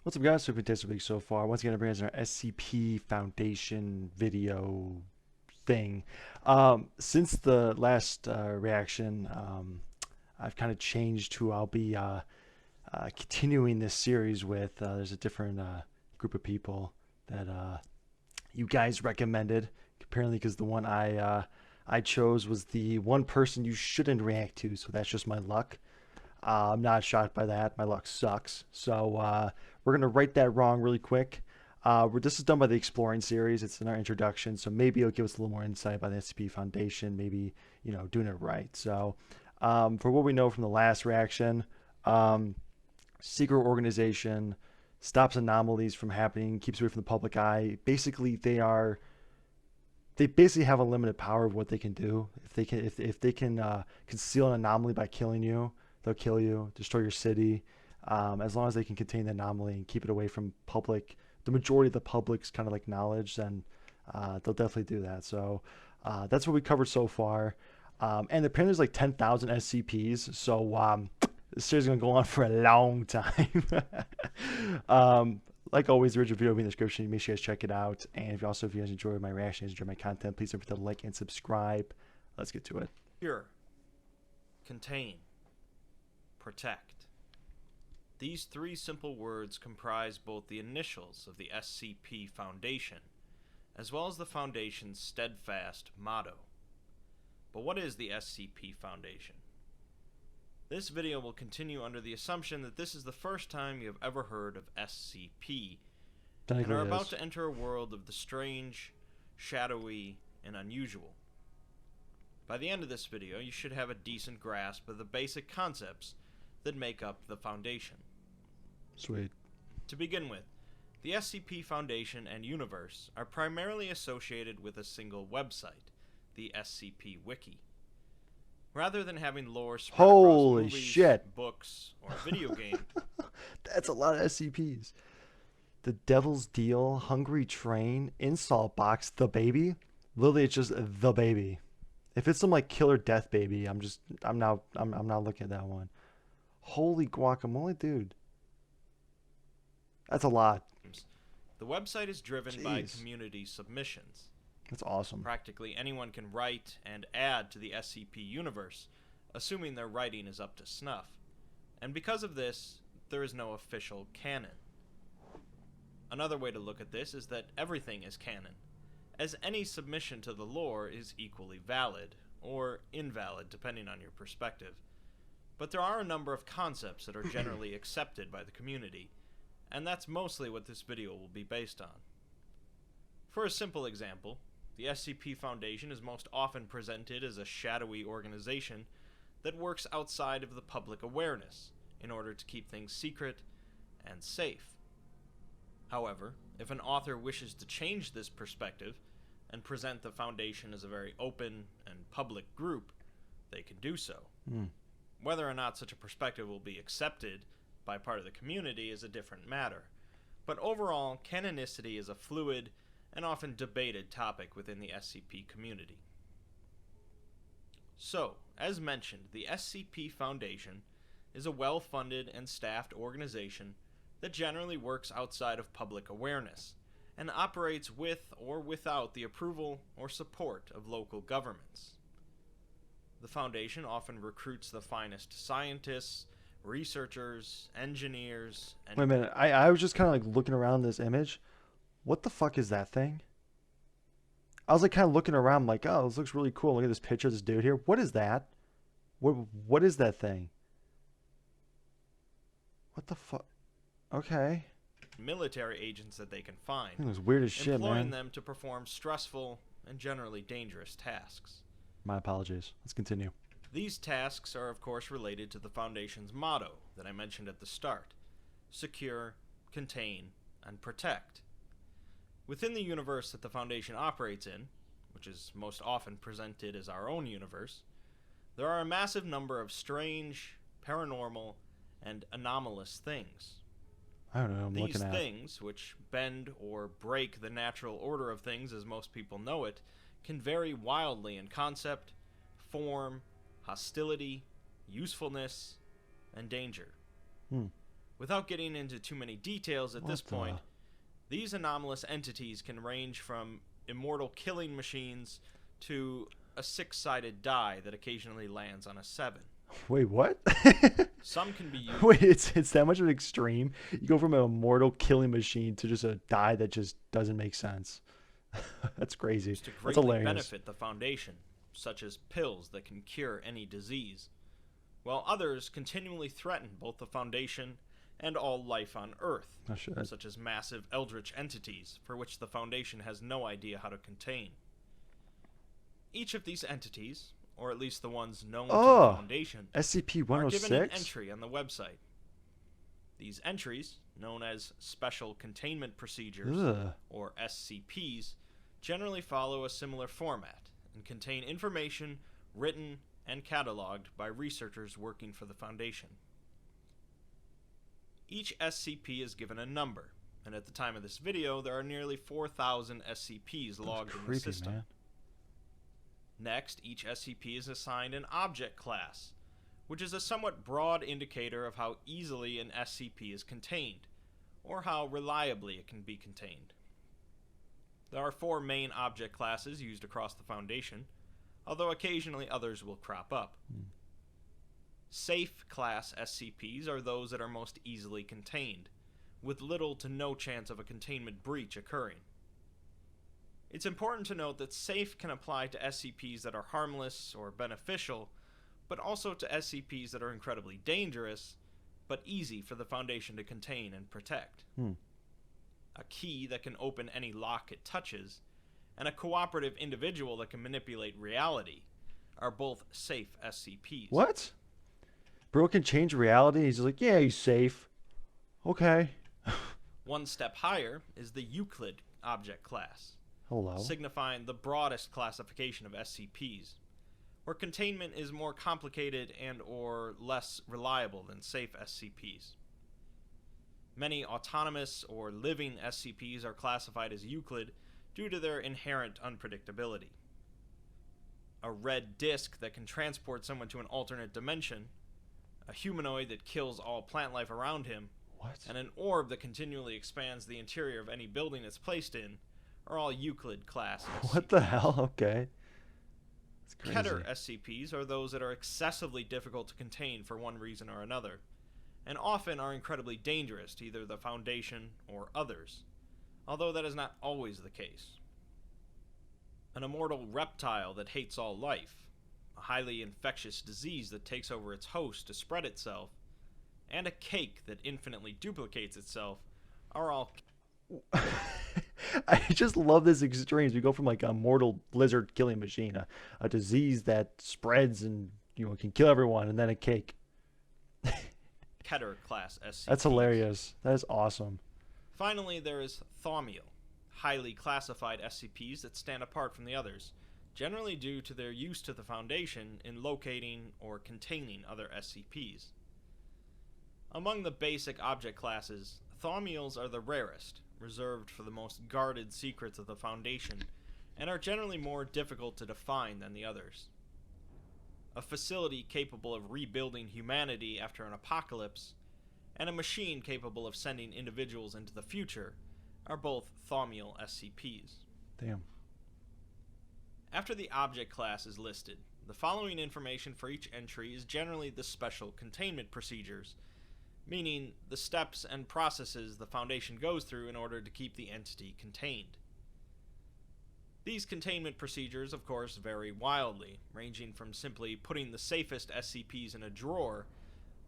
What's up, guys? So, fantastic week so far. Once again, I bring us our SCP Foundation video thing. Since the last reaction, I've kind of changed who I'll be continuing this series with. There's a different group of people that you guys recommended, apparently, because the one I chose was the one person you shouldn't react to. So that's just my luck. I'm not shocked by that. My luck sucks. So we're gonna right that wrong really quick. This is done by the Exploring series. It's in our introduction, so maybe it'll give us a little more insight by the SCP Foundation. Maybe doing it right. So for what we know from the last reaction, um, secret organization stops anomalies from happening, keeps away from the public eye. Basically, they basically have a limited power of what they can do. If they can conceal an anomaly by killing you, they'll kill you, destroy your city. As long as they can contain the anomaly and keep it away from the majority of the public's kind of like knowledge, then they'll definitely do that. So that's what we covered so far. And apparently there's like 10,000 SCPs, so this series is gonna go on for a long time. Like always, the original video will be in the description. Make sure you guys check it out. And if you guys enjoy my reactions, enjoy my content, please don't forget to like and subscribe. Let's get to it. Secure, contain, protect. These three simple words comprise both the initials of the SCP Foundation, as well as the Foundation's steadfast motto. But what is the SCP Foundation? This video will continue under the assumption that this is the first time you have ever heard of SCP, and are about to enter a world of the strange, shadowy, and unusual. By the end of this video, you should have a decent grasp of the basic concepts that make up the Foundation. Sweet. To begin with, the SCP Foundation and universe are primarily associated with a single website, the SCP Wiki. Rather than having lore spread across movies, books, or video game. That's a lot of SCPs. The Devil's Deal, Hungry Train, Insult Box, The Baby. Literally, it's just The Baby. If it's some like Killer Death Baby, I'm not looking at that one. Holy guacamole, dude. That's a lot. The website is driven by community submissions. That's awesome. Practically anyone can write and add to the SCP universe, assuming their writing is up to snuff. And because of this, there is no official canon. Another way to look at this is that everything is canon, as any submission to the lore is equally valid, or invalid depending on your perspective. But there are a number of concepts that are generally accepted by the community, and that's mostly what this video will be based on. For a simple example, the SCP Foundation is most often presented as a shadowy organization that works outside of the public awareness in order to keep things secret and safe. However, if an author wishes to change this perspective and present the Foundation as a very open and public group, they can do so. Whether or not such a perspective will be accepted by part of the community is a different matter, but overall, canonicity is a fluid and often debated topic within the SCP community. So, as mentioned, the SCP Foundation is a well-funded and staffed organization that generally works outside of public awareness and operates with or without the approval or support of local governments. The Foundation often recruits the finest scientists, researchers, engineers, and... Wait a minute, I was just kind of like looking around this image. What the fuck is that thing? I was like kind of looking around like, oh, this looks really cool. Look at this picture of this dude here. What is that? What is that thing? What the fuck? Okay. military agents that they can find, It was weird as shit, employing man. them to perform stressful and generally dangerous tasks. My apologies. Let's continue. These tasks are of course related to the Foundation's motto that I mentioned at the start: secure, contain, and protect. Within the universe that the Foundation operates in, which is most often presented as our own universe, there are a massive number of strange, paranormal, and anomalous things. I don't know. I'm These looking at. things, which bend or break the natural order of things as most people know it, can vary wildly in concept, form, hostility, usefulness, and danger. Without getting into too many details at this What the? point, these anomalous entities can range from immortal killing machines to a six-sided die that occasionally lands on a 7. Wait, what? Some can be used. Wait, it's that much of an extreme? You go from an immortal killing machine to just a die that just doesn't make sense. That's crazy. To That's greatly hilarious. benefit the Foundation, such as pills that can cure any disease, while others continually threaten both the Foundation and all life on Earth, Oh shit. such as massive eldritch entities for which the Foundation has no idea how to contain. Each of these entities, or at least the ones known to the Oh, Foundation, SCP are given an 106? entry on the website. These entries, known as Special Containment Procedures, Ugh. or SCPs, generally follow a similar format and contain information written and cataloged by researchers working for the Foundation. Each SCP is given a number, and at the time of this video, there are nearly 4,000 SCPs logged in the Creepy, system. man. Next, each SCP is assigned an object class, which is a somewhat broad indicator of how easily an SCP is contained, or how reliably it can be contained. There are 4 main object classes used across the Foundation, although occasionally others will crop up. Safe class SCPs are those that are most easily contained, with little to no chance of a containment breach occurring. It's important to note that safe can apply to SCPs that are harmless or beneficial, but also to SCPs that are incredibly dangerous, but easy for the Foundation to contain and protect. A key that can open any lock it touches, and a cooperative individual that can manipulate reality are both safe SCPs. What? Bro can change reality? He's just like, yeah, he's safe. Okay. One step higher is the Euclid object class, Hello. signifying the broadest classification of SCPs, where containment is more complicated and or less reliable than safe SCPs. Many autonomous or living SCPs are classified as Euclid due to their inherent unpredictability. A red disk that can transport someone to an alternate dimension, a humanoid that kills all plant life around him, What? and an orb that continually expands the interior of any building it's placed in are all Euclid class SCPs. What the hell? Okay. It's crazy. Keter SCPs are those that are excessively difficult to contain for one reason or another, and often are incredibly dangerous to either the Foundation or others, although that is not always the case. An immortal reptile that hates all life, a highly infectious disease that takes over its host to spread itself, and a cake that infinitely duplicates itself are all I just love this extremes. We go from like a mortal lizard killing machine, a disease that spreads and can kill everyone, and then a cake. Keter class SCPs. That's hilarious. That is awesome. Finally, there is Thaumiel, highly classified SCPs that stand apart from the others, generally due to their use to the Foundation in locating or containing other SCPs. Among the basic object classes, Thaumiels are the rarest, reserved for the most guarded secrets of the Foundation, and are generally more difficult to define than the others. A facility capable of rebuilding humanity after an apocalypse, and a machine capable of sending individuals into the future are both Thaumiel SCPs. Damn. After the object class is listed, the following information for each entry is generally the special containment procedures, meaning the steps and processes the Foundation goes through in order to keep the entity contained. These containment procedures, of course, vary wildly, ranging from simply putting the safest SCPs in a drawer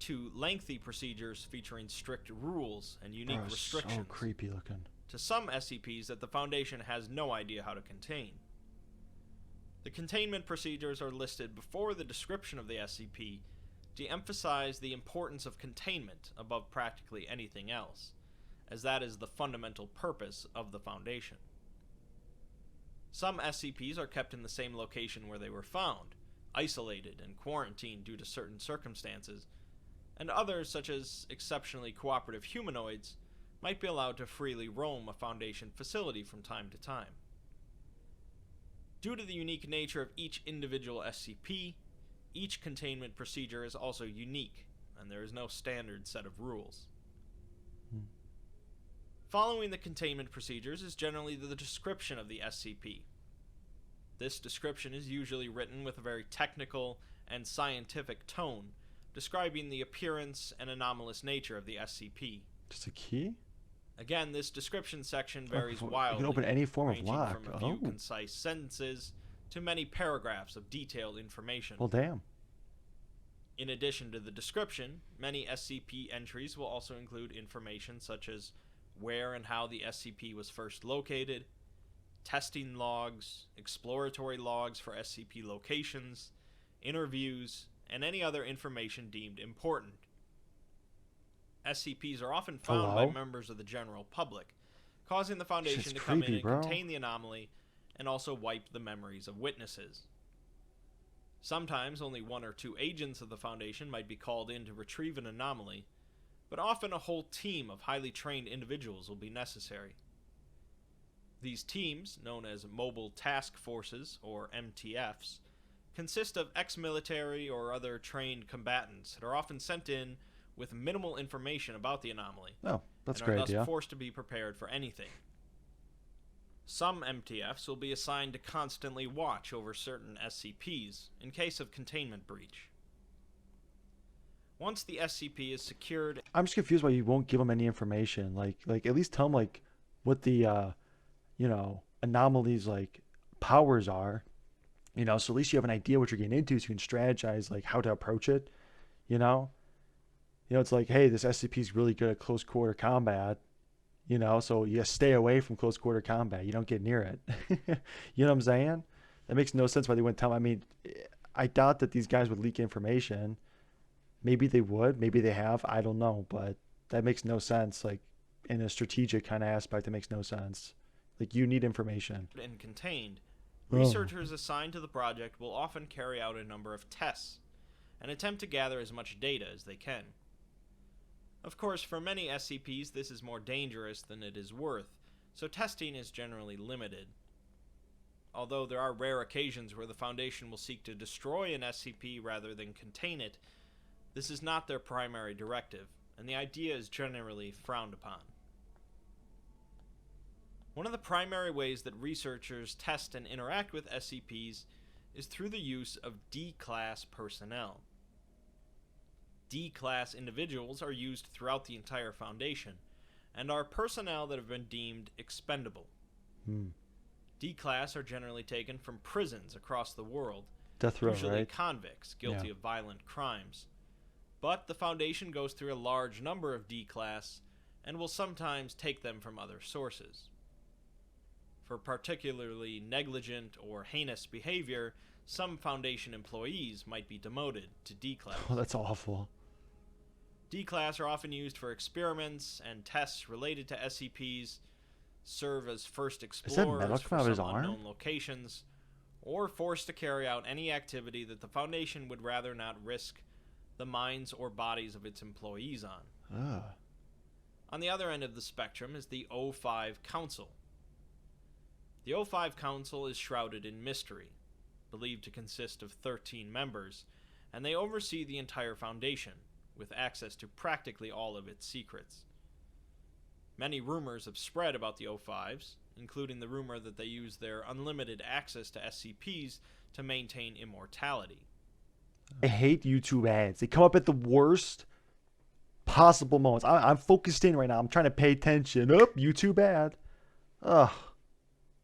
to lengthy procedures featuring strict rules and unique Bro, restrictions, so creepy looking. to some SCPs that the Foundation has no idea how to contain. The containment procedures are listed before the description of the SCP to emphasize the importance of containment above practically anything else, as that is the fundamental purpose of the Foundation. Some SCPs are kept in the same location where they were found, isolated and quarantined due to certain circumstances, and others, such as exceptionally cooperative humanoids, might be allowed to freely roam a Foundation facility from time to time. Due to the unique nature of each individual SCP, each containment procedure is also unique, and there is no standard set of rules. Following the containment procedures is generally the description of the SCP. This description is usually written with a very technical and scientific tone, describing the appearance and anomalous nature of the SCP. Just a key? Again, this description section varies wildly, you can open any form of ranging lock. from a few concise sentences to many paragraphs of detailed information. Well, damn. In addition to the description, many SCP entries will also include information such as where and how the SCP was first located, testing logs, exploratory logs for SCP locations, interviews, and any other information deemed important. SCPs are often found by members of the general public, causing the Foundation to come in and contain the anomaly and also wipe the memories of witnesses. Sometimes only one or two agents of the Foundation might be called in to retrieve an anomaly, but often a whole team of highly trained individuals will be necessary. These teams, known as Mobile Task Forces, or MTFs, consist of ex-military or other trained combatants that are often sent in with minimal information about the anomaly. Oh, that's a great idea. And are thus forced to be prepared for anything. Some MTFs will be assigned to constantly watch over certain SCPs in case of containment breach. Once the SCP is secured... I'm just confused why you won't give them any information. Like at least tell them, what the, anomalies, powers are. So at least you have an idea what you're getting into so you can strategize, how to approach it, it's like, hey, this SCP is really good at close quarter combat, so you stay away from close quarter combat. You don't get near it. You know what I'm saying? That makes no sense why they wouldn't tell me. I mean, I doubt that these guys would leak information. Maybe they would. Maybe they have. I don't know. But that makes no sense. In a strategic kind of aspect, it makes no sense. You need information. And contained, researchers assigned to the project will often carry out a number of tests and attempt to gather as much data as they can. Of course, for many SCPs, this is more dangerous than it is worth, so testing is generally limited. Although there are rare occasions where the Foundation will seek to destroy an SCP rather than contain it, this is not their primary directive, and the idea is generally frowned upon. One of the primary ways that researchers test and interact with SCPs is through the use of D-Class personnel. D-Class individuals are used throughout the entire Foundation, and are personnel that have been deemed expendable. D-Class are generally taken from prisons across the world, death row, usually right? convicts guilty of violent crimes. But the Foundation goes through a large number of D-Class, and will sometimes take them from other sources. For particularly negligent or heinous behavior, some Foundation employees might be demoted to D-Class. Oh, that's awful. D-Class are often used for experiments and tests related to SCPs, serve as first explorers for some unknown locations, or forced to carry out any activity that the Foundation would rather not risk the minds or bodies of its employees on. On the other end of the spectrum is the O5 Council. The O5 Council is shrouded in mystery, believed to consist of 13 members, and they oversee the entire Foundation, with access to practically all of its secrets. Many rumors have spread about the O5s, including the rumor that they use their unlimited access to SCPs to maintain immortality. I hate YouTube ads. They come up at the worst possible moments. I'm focused in right now. I'm trying to pay attention. YouTube ad. Ugh.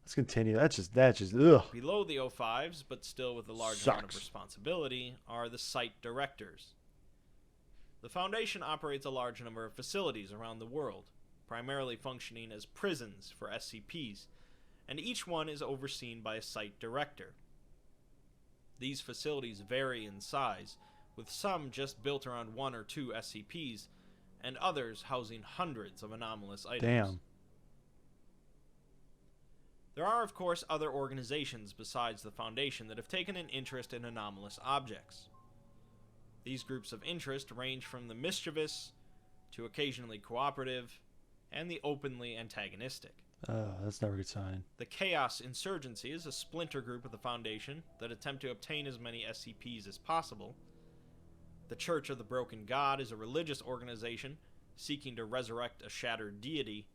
Let's continue. That's just ugh. Below the O5s, but still with a large amount of responsibility, are the site directors. The Foundation operates a large number of facilities around the world, primarily functioning as prisons for SCPs, and each one is overseen by a site director. These facilities vary in size, with some just built around 1 or 2 SCPs, and others housing hundreds of anomalous items. Damn. There are, of course, other organizations besides the Foundation that have taken an interest in anomalous objects. These groups of interest range from the mischievous to occasionally cooperative and the openly antagonistic. That's never a good sign. The Chaos Insurgency is a splinter group of the Foundation that attempt to obtain as many SCPs as possible. The Church of the Broken God is a religious organization seeking to resurrect a shattered deity.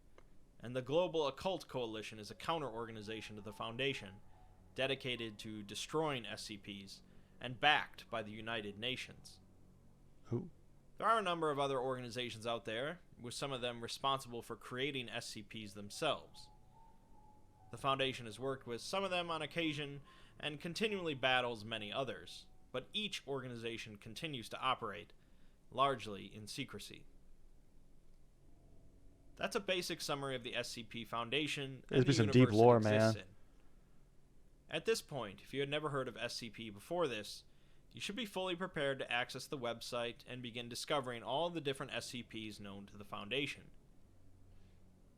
and the Global Occult Coalition is a counter-organization to the Foundation, dedicated to destroying SCPs and backed by the United Nations. Who? There are a number of other organizations out there, with some of them responsible for creating SCPs themselves. The Foundation has worked with some of them on occasion and continually battles many others, but each organization continues to operate, largely in secrecy. That's a basic summary of the SCP Foundation and There's the been some universe deep lore, it exists man. in. At this point, if you had never heard of SCP before this, you should be fully prepared to access the website and begin discovering all the different SCPs known to the Foundation.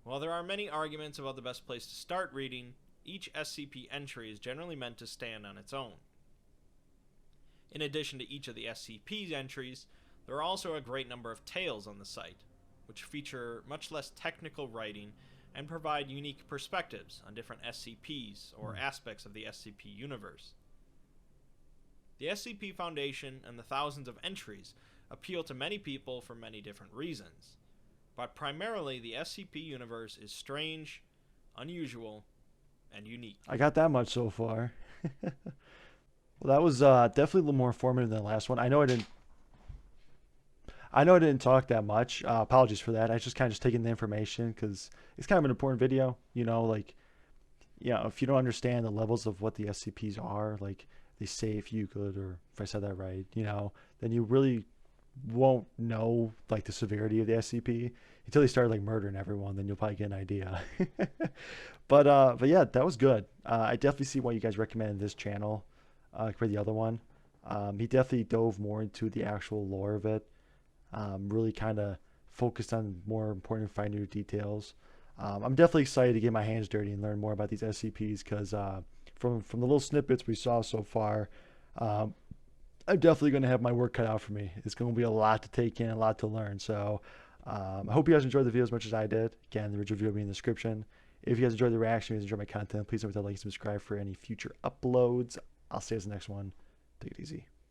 While there are many arguments about the best place to start reading, each SCP entry is generally meant to stand on its own. In addition to each of the SCP's entries, there are also a great number of tales on the site, which feature much less technical writing and provide unique perspectives on different SCPs or aspects of the SCP universe. The SCP Foundation and the thousands of entries appeal to many people for many different reasons, but primarily the SCP universe is strange, unusual, and unique. I got that much so far. Well, that was definitely a little more informative than the last one. I know I didn't talk that much. Apologies for that. I just kind of just taking the information because it's kind of an important video. Like, if you don't understand the levels of what the SCPs are, like they say if you could, or if I said that right, then you really won't know like the severity of the SCP until they start like murdering everyone. Then you'll probably get an idea. But yeah, that was good. I definitely see why you guys recommended this channel for the other one. He definitely dove more into the actual lore of it. Really kind of focused on more important finer details. I'm definitely excited to get my hands dirty and learn more about these SCPs because from the little snippets we saw so far, I'm definitely going to have my work cut out for me. It's going to be a lot to take in, a lot to learn. So I hope you guys enjoyed the video as much as I did. Again, the original video will be in the description. If you guys enjoyed the reaction, if you guys enjoyed my content, please don't forget to like and subscribe for any future uploads. I'll see you guys in the next one. Take it easy.